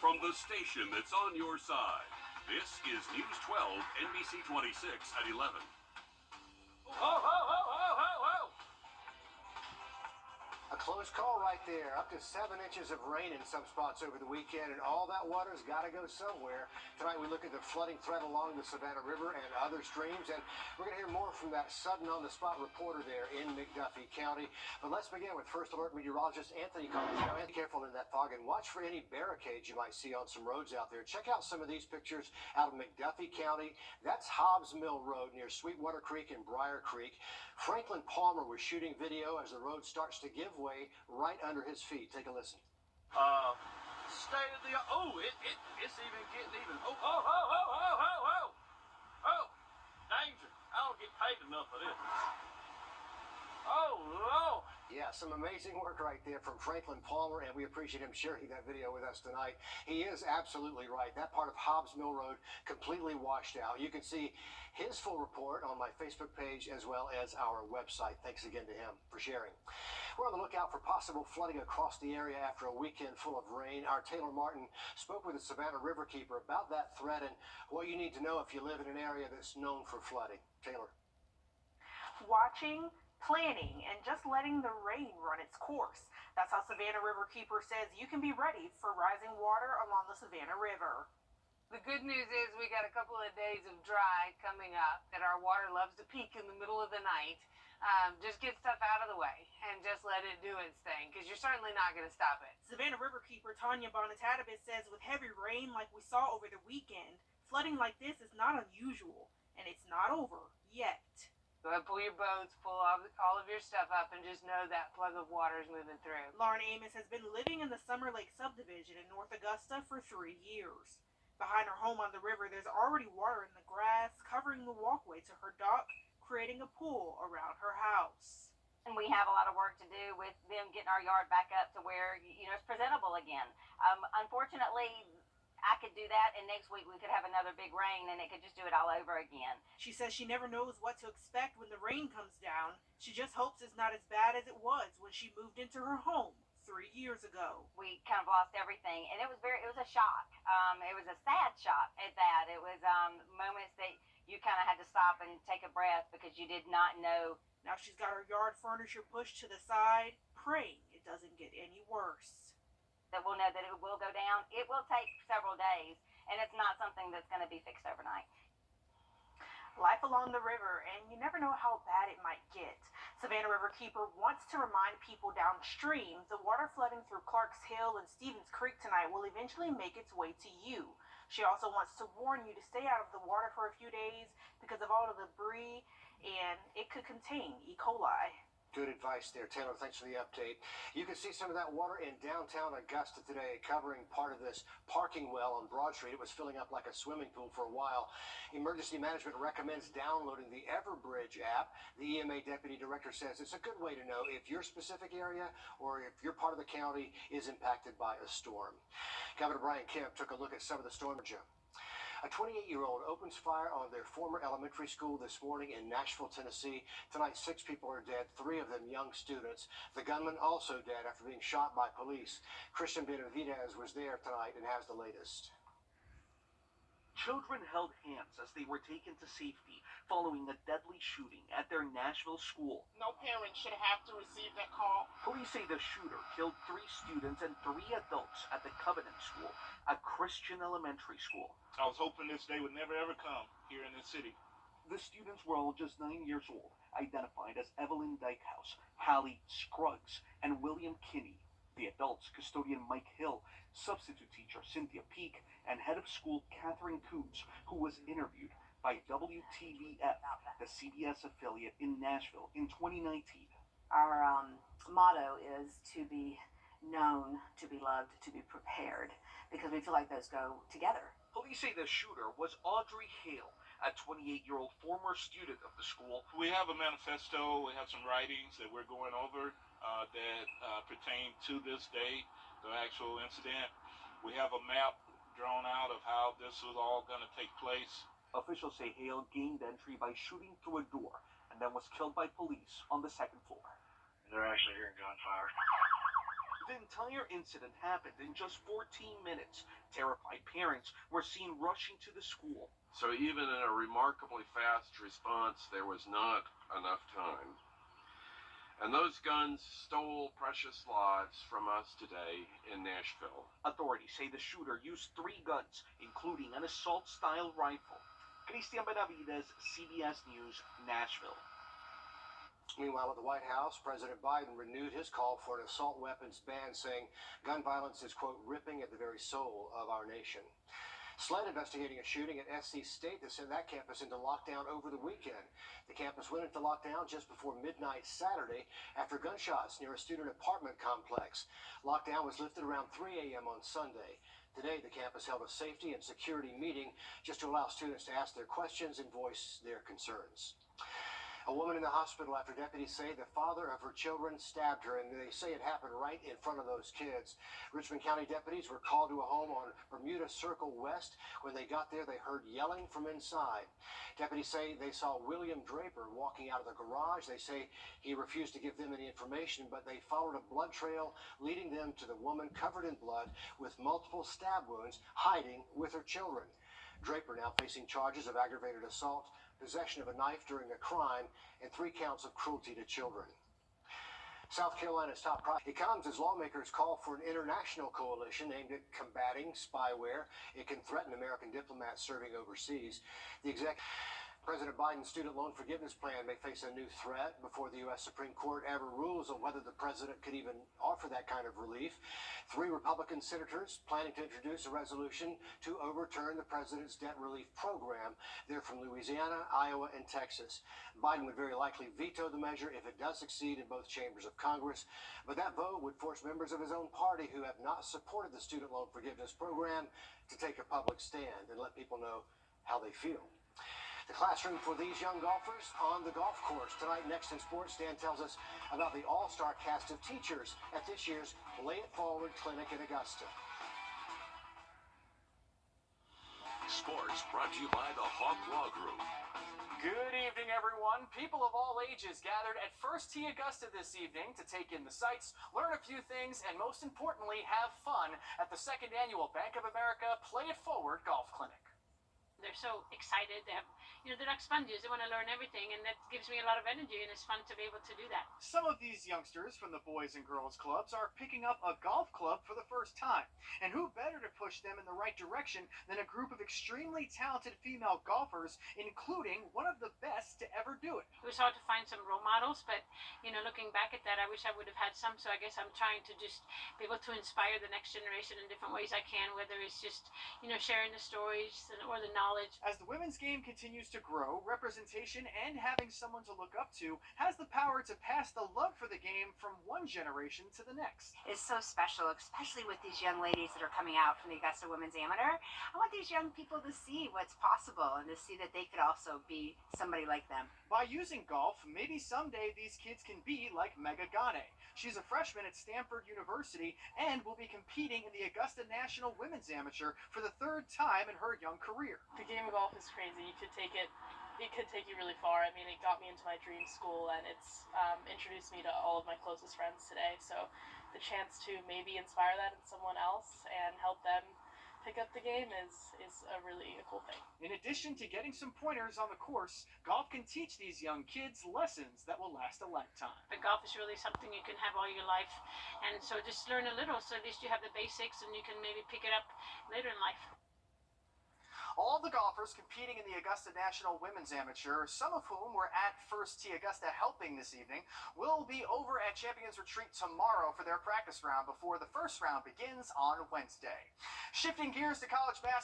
From the station that's on your side, this is News 12, NBC 26 at 11. Ho, ho, ho, ho, ho, ho! A close call right there. Up to 7 inches of rain in some spots over the weekend, and all that water's got to go somewhere. Tonight we look at the flooding threat along the Savannah River and other streams, and we're going to hear more from that sudden on-the-spot reporter there in McDuffie County. But let's begin with First Alert meteorologist Anthony Collins. Now, be careful in that fog and watch for any barricades you might see on some roads out there. Check out some of these pictures out of McDuffie County. That's Hobbs Mill Road near Sweetwater Creek and Briar Creek. Franklin Palmer was shooting video as the road starts to give way right under his feet. Take a listen. State of the it's even getting even. Oh, ho, ho, ho, ho, ho, ho! Oh, danger! I don't get paid enough for this. Oh, Lord! Yeah, some amazing work right there from Franklin Palmer, and we appreciate him sharing that video with us tonight. He is absolutely right. That part of Hobbs Mill Road completely washed out. You can see his full report on my Facebook page as well as our website. Thanks again to him for sharing. We're on the lookout for possible flooding across the area after a weekend full of rain. Our Taylor Martin spoke with the Savannah Riverkeeper about that threat and what you need to know if you live in an area that's known for flooding. Taylor. Watching, planning, and just letting the rain run its course. That's how Savannah Riverkeeper says you can be ready for rising water along the Savannah River. The good news is we got a couple of days of dry coming up, that our water loves to peak in the middle of the night. Just get stuff out of the way and just let it do its thing, because you're certainly not going to stop it. Savannah Riverkeeper Tanya Bonatadabis says with heavy rain like we saw over the weekend, flooding like this is not unusual, and it's not over yet. Go ahead, pull your boats, pull all of your stuff up, and just know that plug of water is moving through. Lauren Amos has been living in the Summer Lake subdivision in North Augusta for 3 years. Behind her home on the river, there's already water in the grass, covering the walkway to her dock, creating a pool around her house. And we have a lot of work to do with them getting our yard back up to where, it's presentable again. Unfortunately, I could do that, and next week we could have another big rain, and it could just do it all over again. She says she never knows what to expect when the rain comes down. She just hopes it's not as bad as it was when she moved into her home 3 years ago. We kind of lost everything, and it was a shock. It was a sad shock at that. It was moments that you kind of had to stop and take a breath because you did not know. Now she's got her yard furniture pushed to the side, praying it doesn't get any worse. That we'll know that it will go down. It will take several days, and it's not something that's going to be fixed overnight. Life along the river, and you never know how bad it might get. Savannah Riverkeeper wants to remind people downstream the water flooding through Clarks Hill and Stevens Creek tonight will eventually make its way to you. She also wants to warn you to stay out of the water for a few days because of all the debris, and it could contain E. coli. Good advice there, Taylor. Thanks for the update. You can see some of that water in downtown Augusta today, covering part of this parking well on Broad Street. It was filling up like a swimming pool for a while. Emergency Management recommends downloading the Everbridge app. The EMA Deputy Director says it's a good way to know if your specific area or if your part of the county is impacted by a storm. Governor Brian Kemp took a look at some of the storm. A 28-year-old opens fire on their former elementary school this morning in Nashville, Tennessee. Tonight, 6 people are dead, 3 of them young students. The gunman also dead after being shot by police. Christian Benavidez was there tonight and has the latest. Children held hands as they were taken to safety following a deadly shooting at their Nashville school. No parent should have to receive that call. Police say the shooter killed 3 students and 3 adults at the Covenant School, a Christian elementary school. I was hoping this day would never ever come here in this city. The students were all just 9 years old, identified as Evelyn Dykehouse, Hallie Scruggs, and William Kinney. The adults, custodian Mike Hill, substitute teacher Cynthia Peak, and head of school Catherine Coots, who was interviewed by WTVF, the CBS affiliate in Nashville in 2019. Our motto is to be known, to be loved, to be prepared, because we feel like those go together. Police say the shooter was Audrey Hale, a 28-year-old former student of the school. We have a manifesto, we have some writings that we're going over that pertain to this day, the actual incident. We have a map drawn out of how this was all going to take place. Officials say Hale gained entry by shooting through a door and then was killed by police on the 2nd floor. They're actually hearing gunfire. The entire incident happened in just 14 minutes. Terrified parents were seen rushing to the school. So even in a remarkably fast response, there was not enough time. And those guns stole precious lives from us today in Nashville. Authorities say the shooter used 3 guns, including an assault-style rifle. Christian Benavides, CBS News, Nashville. Meanwhile, at the White House, President Biden renewed his call for an assault weapons ban, saying gun violence is, quote, ripping at the very soul of our nation. SLED investigating a shooting at SC State that sent that campus into lockdown over the weekend. The campus went into lockdown just before midnight Saturday after gunshots near a student apartment complex. Lockdown was lifted around 3 a.m. on Sunday. Today, the campus held a safety and security meeting just to allow students to ask their questions and voice their concerns. A woman in the hospital after deputies say the father of her children stabbed her, and they say it happened right in front of those kids. Richmond County deputies were called to a home on Bermuda Circle West. When they got there, they heard yelling from inside. Deputies say they saw William Draper walking out of the garage. They say he refused to give them any information, but they followed a blood trail leading them to the woman covered in blood with multiple stab wounds, hiding with her children. Draper now facing charges of aggravated assault, possession of a knife during a crime, and 3 counts of cruelty to children. South Carolina's top priority. It comes as lawmakers call for an international coalition aimed at combating spyware. It can threaten American diplomats serving overseas. President Biden's student loan forgiveness plan may face a new threat before the U.S. Supreme Court ever rules on whether the president could even offer that kind of relief. 3 Republican senators planning to introduce a resolution to overturn the president's debt relief program. They're from Louisiana, Iowa, and Texas. Biden would very likely veto the measure if it does succeed in both chambers of Congress. But that vote would force members of his own party who have not supported the student loan forgiveness program to take a public stand and let people know how they feel. The classroom for these young golfers on the golf course. Tonight, next in sports, Dan tells us about the all-star cast of teachers at this year's Play It Forward Clinic in Augusta. Sports brought to you by the Hawk Law Group. Good evening, everyone. People of all ages gathered at First Tee Augusta this evening to take in the sights, learn a few things, and most importantly, have fun at the 2nd annual Bank of America Play It Forward Golf Clinic. They're so excited. They have, they're like sponges. They want to learn everything, and that gives me a lot of energy, and it's fun to be able to do that. Some of these youngsters from the Boys and Girls Clubs are picking up a golf club for the first time. And who better to push them in the right direction than a group of extremely talented female golfers, including one of the best to ever do it. It was hard to find some role models, but, looking back at that, I wish I would have had some, so I guess I'm trying to just be able to inspire the next generation in different ways I can, whether it's just, sharing the stories or the knowledge. As the women's game continues to grow, representation and having someone to look up to has the power to pass the love for the game from one generation to the next. It's so special, especially with these young ladies that are coming out from the Augusta Women's Amateur. I want these young people to see what's possible and to see that they could also be somebody like them. By using golf, maybe someday these kids can be like Mega Gane. She's a freshman at Stanford University and will be competing in the Augusta National Women's Amateur for the 3rd time in her young career. The game of golf is crazy. It could take you really far. I mean, it got me into my dream school, and it's introduced me to all of my closest friends today. So the chance to maybe inspire that in someone else and help them pick up the game is a really cool thing. In addition to getting some pointers on the course, golf can teach these young kids lessons that will last a lifetime. But golf is really something you can have all your life, and so just learn a little, so at least you have the basics, and you can maybe pick it up later in life. All the golfers competing in the Augusta National Women's Amateur, some of whom were at First Tee Augusta helping this evening, will be over at Champions Retreat tomorrow for their practice round before the first round begins on Wednesday. Shifting gears to college basketball.